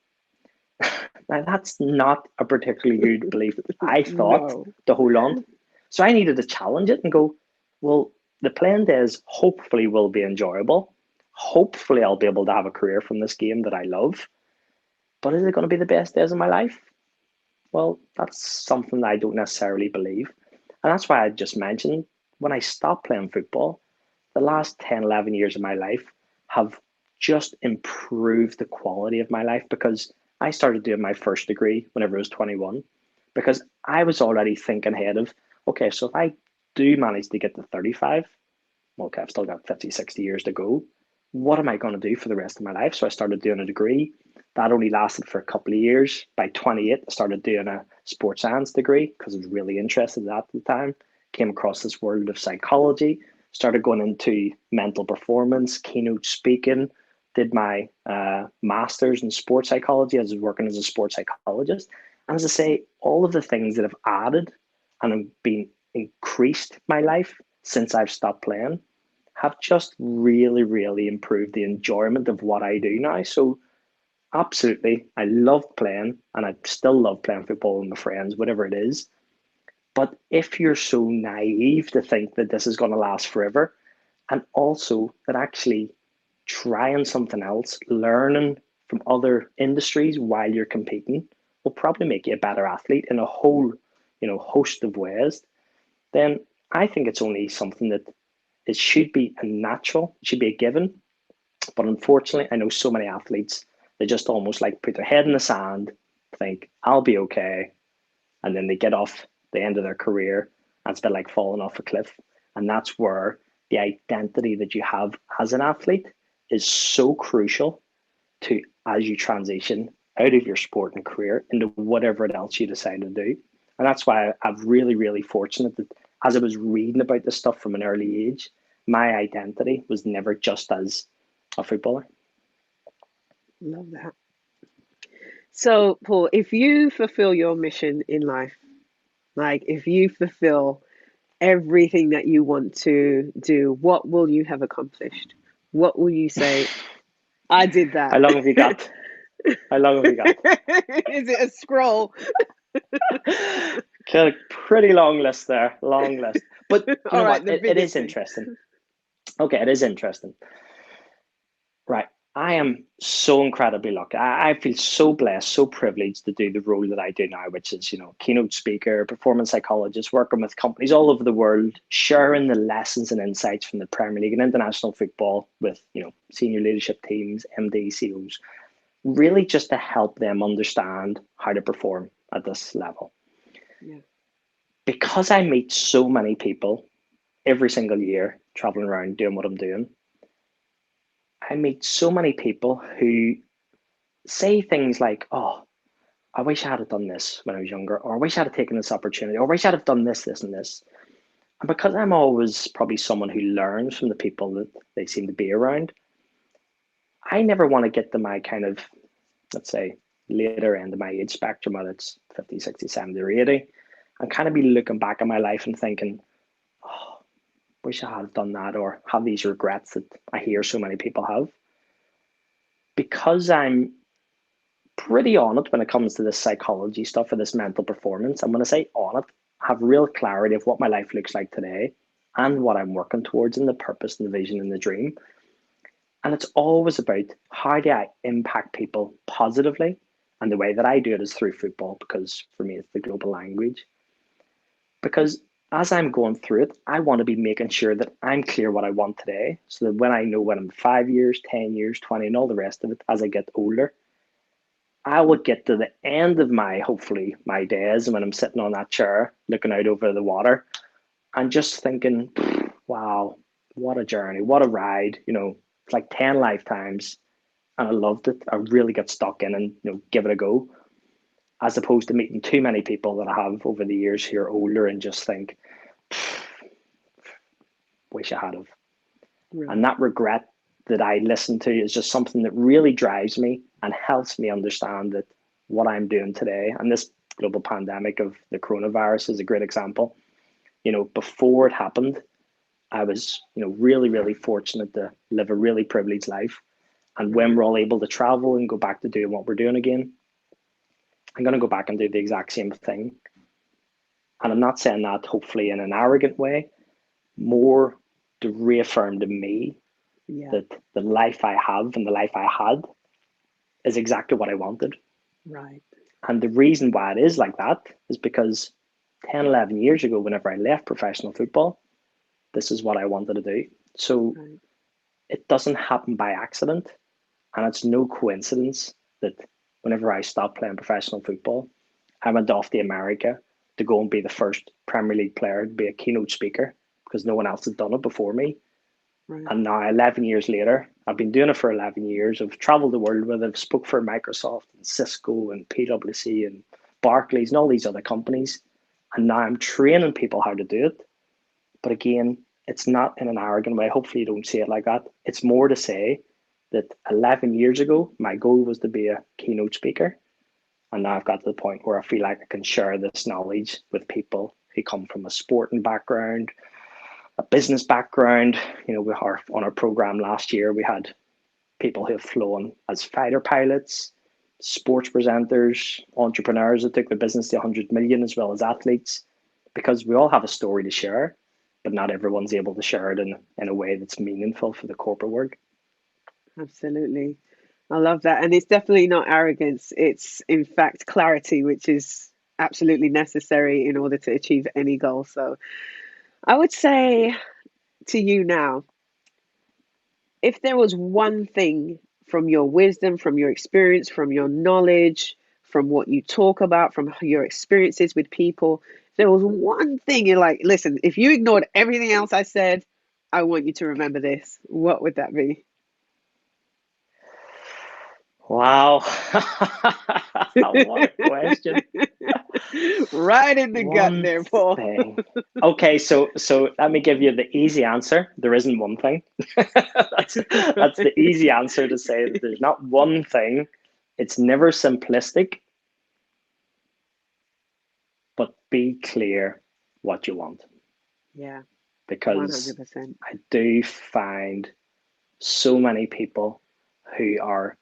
Now, that's not a particularly good belief, I thought, No. to hold on to. So I needed to challenge it and go, well, the playing days hopefully will be enjoyable. Hopefully, I'll be able to have a career from this game that I love. But is it going to be the best days of my life? Well, that's something that I don't necessarily believe. And that's why I just mentioned when I stopped playing football, the last 10, 11 years of my life have just improved the quality of my life because I started doing my first degree whenever I was 21 because I was already thinking ahead of, okay, so if I do manage to get to 35, okay, I've still got 50, 60 years to go. What am I going to do for the rest of my life? So I started doing a degree. That only lasted for a couple of years. By 28, I started doing a sports science degree because I was really interested in that at the time. Came across this world of psychology, started going into mental performance, keynote speaking, did my master's in sports psychology. I was working as a sports psychologist. And as I say, all of the things that have added and have been increased my life since I've stopped playing have just really, really improved the enjoyment of what I do now. So absolutely, I love playing and I still love playing football with my friends, whatever it is. But if you're so naive to think that this is going to last forever, and also that actually trying something else, learning from other industries while you're competing will probably make you a better athlete in a whole, host of ways, then I think it's only something that it should be a natural, it should be a given. But unfortunately, I know so many athletes, they just almost like put their head in the sand, think, I'll be okay. And then they get off the end of their career and it's a bit like falling off a cliff. And that's where the identity that you have as an athlete is so crucial to as you transition out of your sporting career into whatever else you decide to do. And that's why I'm really, really fortunate that as I was reading about this stuff from an early age, my identity was never just as a footballer. Love that. So, Paul, if you fulfill your mission in life, like if you fulfill everything that you want to do, what will you have accomplished? What will you say? I did that. How long have you got? How long have you got? Is it a scroll? Got a pretty long list there, long list. But you know Right, what? It is interesting. Okay, it is interesting. Right. I am so incredibly lucky. I feel so blessed, so privileged to do the role that I do now, which is, keynote speaker, performance psychologist, working with companies all over the world, sharing the lessons and insights from the Premier League and international football with, senior leadership teams, MD, CEOs, really just to help them understand how to perform at this level. Yeah. Because I meet so many people every single year, traveling around doing what I'm doing, I meet so many people who say things like, oh, I wish I had done this when I was younger, or I wish I had taken this opportunity, or I wish I'd have done this, this, and this. And because I'm always probably someone who learns from the people that they seem to be around, I never want to get to my kind of, let's say, later end of my age spectrum, whether it's 50, 60, 70, or 80, and kind of be looking back at my life and thinking, oh, wish I had done that, or have these regrets that I hear so many people have. Because I'm pretty on it when it comes to this psychology stuff or this mental performance, I'm going to say on it, have real clarity of what my life looks like today and what I'm working towards and the purpose and the vision and the dream. And it's always about how do I impact people positively? And the way that I do it is through football, because for me, it's the global language. Because as I'm going through it, I want to be making sure that I'm clear what I want today, so that when I know when I'm 5 years, 10 years, 20, and all the rest of it, as I get older, I will get to the end of hopefully my days, and when I'm sitting on that chair, looking out over the water, and just thinking, wow, what a journey, what a ride, it's like 10 lifetimes, and I loved it. I really got stuck in and, give it a go, as opposed to meeting too many people that I have over the years who are older and just think, wish I had have. Right. And that regret that I listen to is just something that really drives me and helps me understand that what I'm doing today, and this global pandemic of the coronavirus is a great example. Before it happened, I was, really, really fortunate to live a really privileged life. And when we're all able to travel and go back to doing what we're doing again, I'm going to go back and do the exact same thing. And I'm not saying that hopefully in an arrogant way, more to reaffirm to me that the life I have and the life I had is exactly what I wanted. Right. And the reason why it is like that is because 10, 11 years ago, whenever I left professional football, this is what I wanted to do. So it doesn't happen by accident. And it's no coincidence that whenever I stopped playing professional football, I went off to America to go and be the first Premier League player to be a keynote speaker, because no one else had done it before me. Right. And now 11 years later, I've been doing it for 11 years. I've traveled the world with it. I've spoke for Microsoft and Cisco and PwC and Barclays and all these other companies. And now I'm training people how to do it. But again, it's not in an arrogant way. Hopefully you don't see it like that. It's more to say that 11 years ago, my goal was to be a keynote speaker. And now I've got to the point where I feel like I can share this knowledge with people who come from a sporting background, a business background. On our program last year, we had people who have flown as fighter pilots, sports presenters, entrepreneurs that took their business to 100 million, as well as athletes. because we all have a story to share, but not everyone's able to share it in a way that's meaningful for the corporate world. Absolutely. I love that. And it's definitely not arrogance. It's, in fact, clarity, which is absolutely necessary in order to achieve any goal. So I would say to you now, if there was one thing from your wisdom, from your experience, from your knowledge, from what you talk about, from your experiences with people, if there was one thing you're like, listen, if you ignored everything else I said, I want you to remember this, what would that be? Wow. What a question. Right in the gut One there, Paul. thing. Okay, so let me give you the easy answer. There isn't one thing. That's the easy answer to say that there's not one thing. It's never simplistic, but be clear what you want. Yeah, Because 100%. I do find so many people who are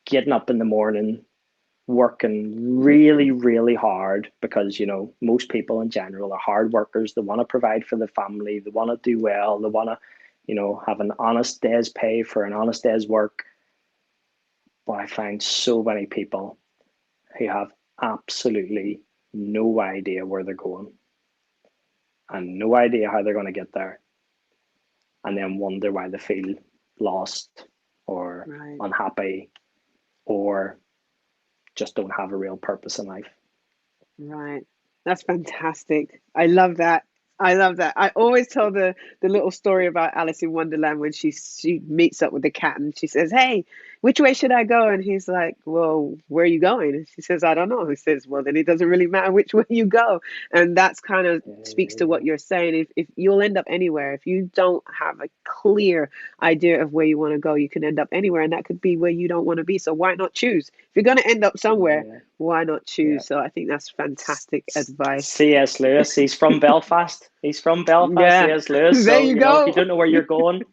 getting up in the morning, working really, really hard because, most people in general are hard workers. They want to provide for the family. They want to do well. They want to, have an honest day's pay for an honest day's work. But I find so many people who have absolutely no idea where they're going and no idea how they're going to get there, and then wonder why they feel lost or Right. unhappy or just don't have a real purpose in life. Right. That's fantastic. I love that. I love that. I always tell the little story about Alice in Wonderland when she meets up with the cat and she says, "Hey, which way should I go?" And he's like, "Well, where are you going?" And she says, "I don't know." He says, "Well, then it doesn't really matter which way you go." And that's kind of speaks to what you're saying. If you'll end up anywhere, if you don't have a clear idea of where you want to go, you can end up anywhere, and that could be where you don't want to be. So why not choose? If you're going to end up somewhere, Yeah, why not yeah. choose? So I think that's fantastic advice. C.S. Lewis, he's from Belfast. He's from Belfast, Yeah, C.S. Lewis. there So, you if you go. don't know where you're going,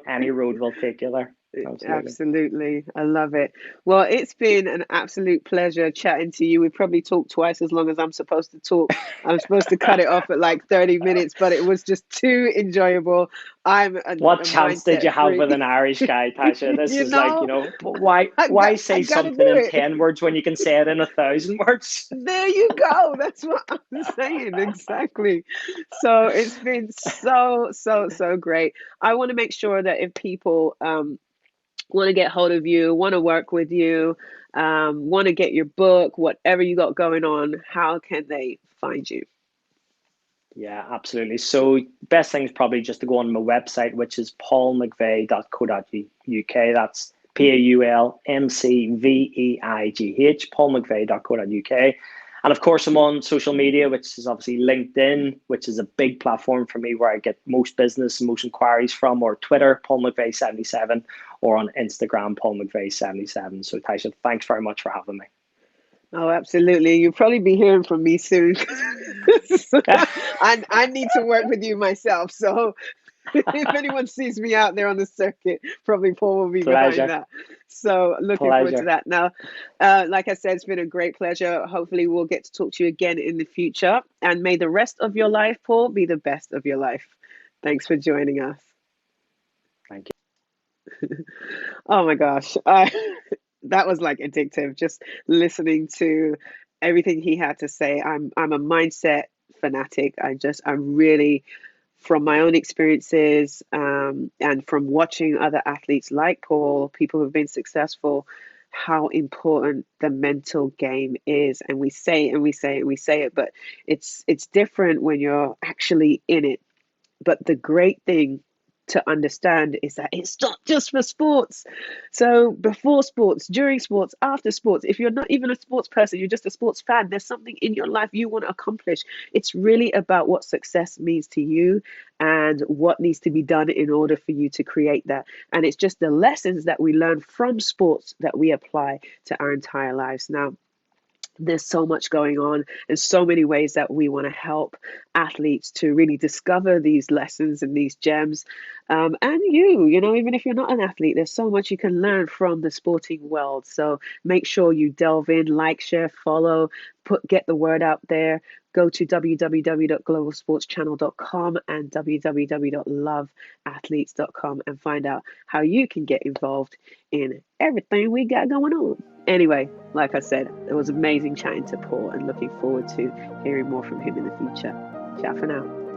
any road will take you there. Absolutely. Absolutely. I love it. Well, it's been an absolute pleasure chatting to you. We probably talked twice as long as I'm supposed to talk. I'm supposed to cut it off at like 30 minutes, but it was just too enjoyable. I'm What a chance did you mindset have freak. with an Irish guy, Tasha? This You is like, know, why I say got to something do in it. 10 words when you can say it in 1,000 words? There you go. That's what I'm saying. Exactly. So it's been so great. I want to make sure that if people want to get hold of you, want to work with you, want to get your book, whatever you got going on, how can they find you? Yeah, absolutely. So best thing is probably just to go on my website, which is paulmcveigh.co.uk. That's PaulMcveigh, paulmcveigh.co.uk. And of course, I'm on social media, which is obviously LinkedIn, which is a big platform for me where I get most business and most inquiries from, or Twitter, Paul McVeigh77, or on Instagram, Paul McVeigh77. So, Taisha, thanks very much for having me. Oh, absolutely. You'll probably be hearing from me soon. I need to work with you myself. So if anyone sees me out there on the circuit, probably Paul will be behind Pleasure. that. So looking forward to Pleasure. that. Now, like I said, it's been a great pleasure. Hopefully we'll get to talk to you again in the future. And may the rest of your life, Paul, be the best of your life. Thanks for joining us. Thank you. Oh my gosh. That was like addictive, just listening to everything he had to say. I'm a mindset fanatic. I'm really, from my own experiences, and from watching other athletes like Paul, people who've been successful, how important the mental game is. And we say it and we say it and we say it, but it's different when you're actually in it. But the great thing to understand is that it's not just for sports. So before sports, during sports, after sports, if you're not even a sports person, you're just a sports fan, there's something in your life you want to accomplish. It's really about what success means to you and what needs to be done in order for you to create that. And it's just the lessons that we learn from sports that we apply to our entire lives. Now, there's so much going on and so many ways that we want to help athletes to really discover these lessons and these gems. And even if you're not an athlete, there's so much you can learn from the sporting world. So make sure you delve in, like, share, follow, get the word out there. go to www.globalsportschannel.com and www.loveathletes.com and find out how you can get involved in everything we got going on. Anyway, like I said, it was amazing chatting to Paul and looking forward to hearing more from him in the future. Ciao for now.